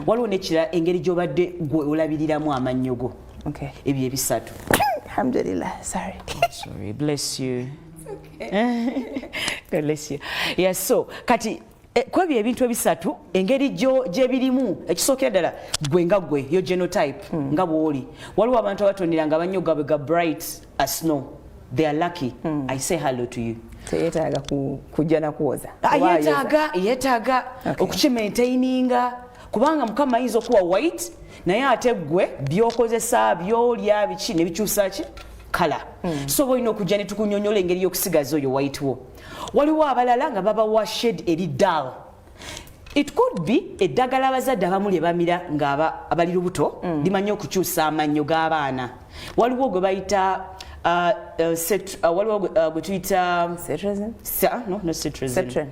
waliwo nekira engeri gyobadde gwe olabiriramu amannyo go. Okay. Ebyo ebisatu. Alhamdulillah. Sorry. Sorry. Bless you. Okay. God bless you. Yes, so kati kwebyo ebintu ebisatu engeri gye birimu ekisookera ddala gwe nga gwe yo genotype nga bw'oli waliwo abantu abatonera nga amannyo gaabwe ga bright as snow. They are lucky. I say hello to you. Teyetaaga kujja na kuwoza. Yetaaga okukimaintaininga kubanga Mukama ayinza okuwa white naye ate gwe byokozesa byolya biki ne bikyusa ki kala. So boyina okujja ne tukunyonyola engeri y'okusigaza oyo white wo. Waliwo abalala nga babawa shade eri dull. It could be eddagala abazadde abamu lye bamira nga abali lubuto limanyi okukyusa amannyo g'abaana. Waliwo gwe bayita waliwo gwe tuyita cetirizine? No, not cetirizine. Cetrin.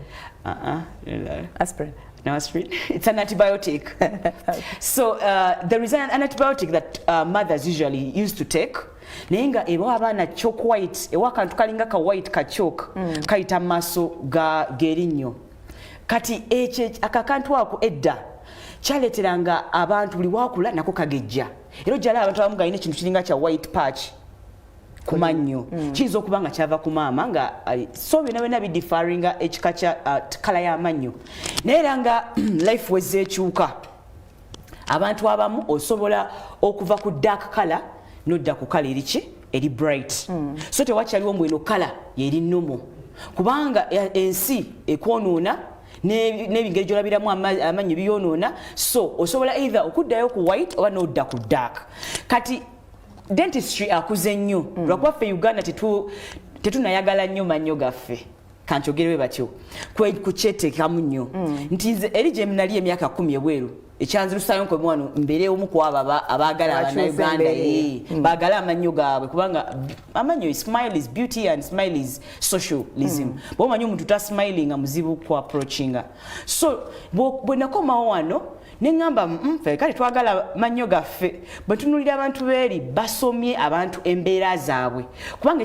Aspirin. No, aspirin. It's an antibiotic. So there is an antibiotic that mothers usually used to take. Nenga ewa abana chalk white, ewa kantu kalinga ka white ka chalk, kaita maso ga gerinyo. Kati akakantu ako edda kyaleteranga abantu buli wakula nako kagejja. Era ojjala abantu abamu galina ekintu kiringa kya white patch ku mannyo. Kiyinza okuba nga kyava ku maama nga so byonna bidifaringa ekika kya kala y'amannyo. Naye era nga life wezeekyuka abantu abamu osobola okuva ku dark color nodda ku kala eriki eri bright. So tewakyaliwo mbweno kala yeri nnomo kubanga ensi ekwonoona n'ebingeri gy'olabiramu amannyo biyonoona. So osobola either okuddayo ku white oba n'odda ku dark. Kati dentistry akuze nnyo lwakuba ffe Uganda tetunayagala nnyo mannyo gaffe kankyogerewe batyo kukyeteekamu nnyo nti nze eri gye nali emyaka 10 ebweru ekyanzirusayo nko mwana mbeere omu ku abo abaagala Abannayuganda baagala amannyo gaabwe kubanga amannyo smile is beauty and smile is socialism. Bw'omanyi omuntu tasmilinga muzibu ku approachinga. So bwe nakomawo wano nengamba ffe kale twagala mannyo gaffe bwe tunulira abantu beeri basomye abantu embeera zaabwe kubanga